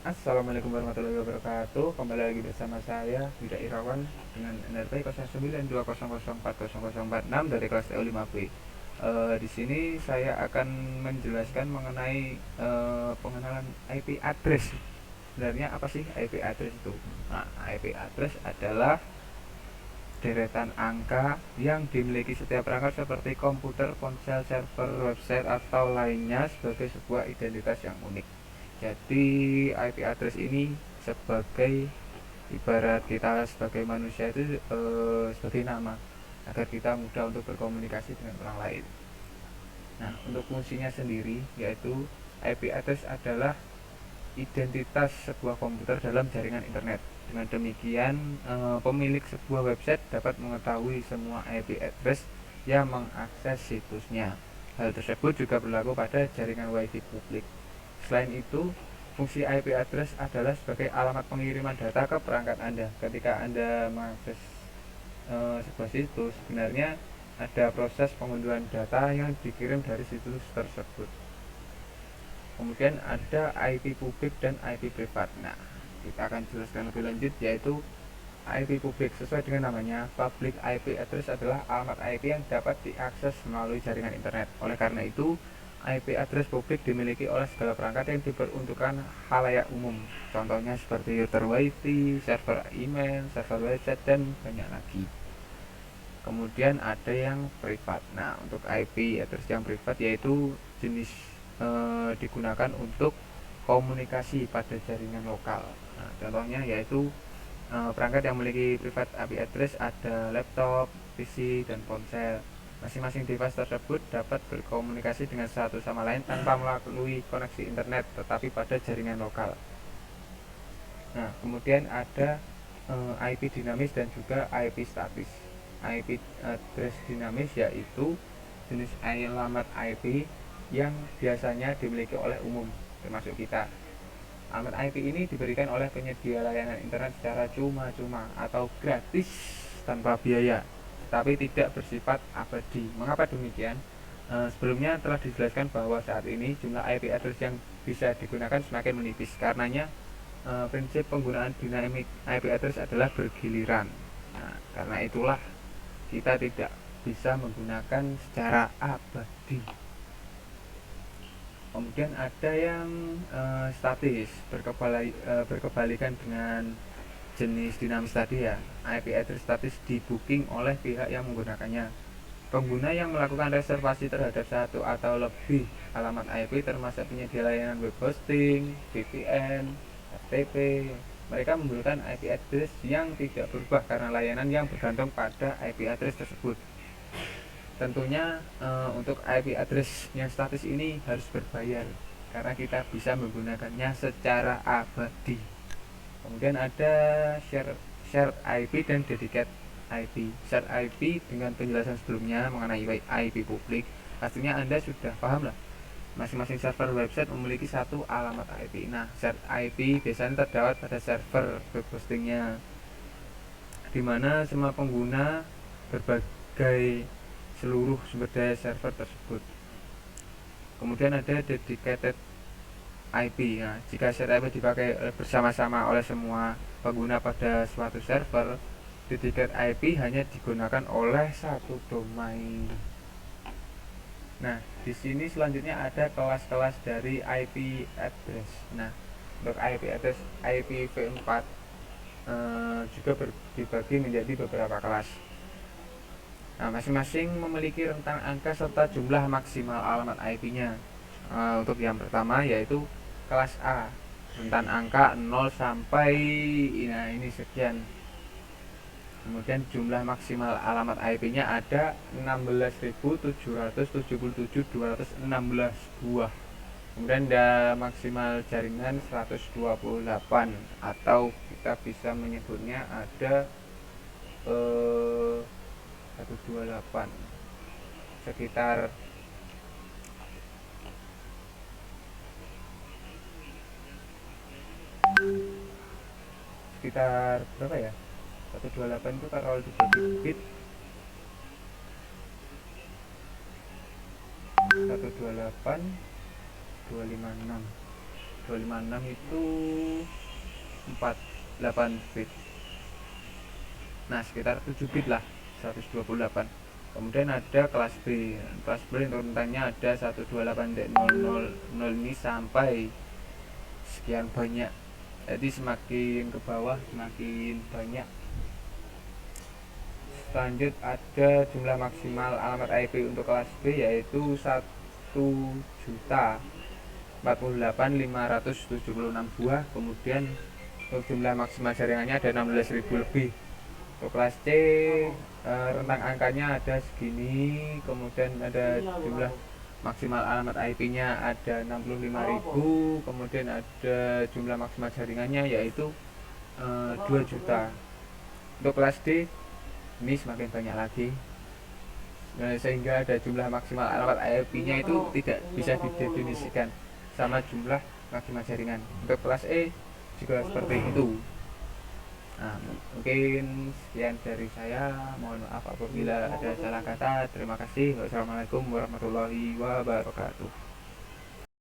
Assalamualaikum warahmatullahi wabarakatuh. Kembali lagi bersama saya Wida Irawan dengan NRP 092004004046 dari kelas EU5B. Di sini saya akan menjelaskan mengenai pengenalan IP address. Sebenarnya apa sih IP address itu? Nah, IP address adalah deretan angka yang dimiliki setiap perangkat seperti komputer, ponsel, server, website, atau lainnya sebagai sebuah identitas yang unik. Jadi IP address ini sebagai ibarat kita sebagai manusia itu sebagai nama agar kita mudah untuk berkomunikasi dengan orang lain. Nah, untuk fungsinya sendiri yaitu IP address adalah identitas sebuah komputer dalam jaringan internet. Dengan demikian, pemilik sebuah website dapat mengetahui semua IP address yang mengakses situsnya. Hal tersebut juga berlaku pada jaringan WiFi publik. Selain itu, fungsi IP address adalah sebagai alamat pengiriman data ke perangkat Anda. Ketika Anda mengakses sebuah situs, sebenarnya ada proses pengunduhan data yang dikirim dari situs tersebut. Kemudian ada IP publik dan IP privat. Nah, kita akan jelaskan lebih lanjut yaitu IP publik. Sesuai dengan namanya, public IP address adalah alamat IP yang dapat diakses melalui jaringan internet. Oleh karena itu, IP address publik dimiliki oleh segala perangkat yang diperuntukkan khalayak umum. Contohnya seperti router WiFi, server email, server website, dan banyak lagi. Kemudian ada yang privat. Nah, untuk IP address yang privat yaitu jenis digunakan untuk komunikasi pada jaringan lokal. Nah, contohnya yaitu perangkat yang memiliki private IP address ada laptop, PC, dan ponsel. Masing-masing device tersebut dapat berkomunikasi dengan satu sama lain tanpa melalui koneksi internet, tetapi pada jaringan lokal. Nah, kemudian ada IP dinamis dan juga IP statis. IP address dinamis yaitu jenis alamat IP yang biasanya dimiliki oleh umum, termasuk kita. Alamat IP ini diberikan oleh penyedia layanan internet secara cuma-cuma atau gratis tanpa biaya, tetapi tidak bersifat abadi. Mengapa demikian? Sebelumnya telah dijelaskan bahwa saat ini jumlah IP address yang bisa digunakan semakin menipis. Karenanya prinsip penggunaan dynamic IP address adalah bergiliran. Nah, karena itulah kita tidak bisa menggunakan secara abadi. Kemudian ada yang statis, berkebalikan dengan jenis dinamis tadi ya. IP address statis di booking oleh pihak yang menggunakannya. Pengguna yang melakukan reservasi terhadap satu atau lebih alamat IP termasuk penyedia layanan web hosting, VPN, FTP. Mereka membutuhkan IP address yang tidak berubah karena layanan yang bergantung pada IP address tersebut. Tentunya untuk IP address yang statis ini harus berbayar karena kita bisa menggunakannya secara abadi. Kemudian ada shared IP dan dedicated IP. Shared IP dengan penjelasan sebelumnya mengenai IP publik, pastinya Anda sudah paham lah. Masing-masing server website memiliki satu alamat IP. Nah, shared IP biasanya terdapat pada server web hostingnya, di mana semua pengguna berbagai seluruh sumber daya server tersebut. Kemudian ada dedicated IP. Nah, jika shared IP dipakai bersama-sama oleh semua pengguna pada suatu server, dedicated IP hanya digunakan oleh satu domain. Nah, di sini selanjutnya ada kelas-kelas dari IP address. Nah, untuk IP address IPv4 juga dibagi menjadi beberapa kelas. Nah, masing-masing memiliki rentang angka serta jumlah maksimal alamat IP-nya. Untuk yang pertama yaitu kelas A, rentan angka 0 sampai ini sekian. Kemudian jumlah maksimal alamat IP-nya ada 16.777.216 buah. Kemudian ada maksimal jaringan 128 atau kita bisa menyebutnya ada 128 sekitar berapa ya, 128 itu kalau dibagi bit 128 256 256 itu 48 bit, nah sekitar 7 bit lah, 128. Kemudian ada kelas B. Kelas B untuk rentangnya ada 128.000 ini sampai sekian banyak, jadi semakin ke bawah semakin banyak. Lanjut ada jumlah maksimal alamat IP untuk kelas B yaitu 1.048.576 buah. Kemudian untuk jumlah maksimal jaringannya ada 16.000 lebih. Untuk kelas C rentang angkanya ada segini. Kemudian ada jumlah maksimal alamat IP-nya ada 65.000. Kemudian ada jumlah maksimal jaringannya yaitu 2 juta. Untuk kelas D ini semakin banyak lagi, sehingga ada jumlah maksimal alamat IP-nya itu tidak bisa didefinisikan sama jumlah maksimal jaringan. Untuk kelas E juga seperti itu. Nah, mungkin sekian dari saya. Mohon maaf apabila ada salah kata. Terima kasih. Wassalamualaikum warahmatullahi wabarakatuh.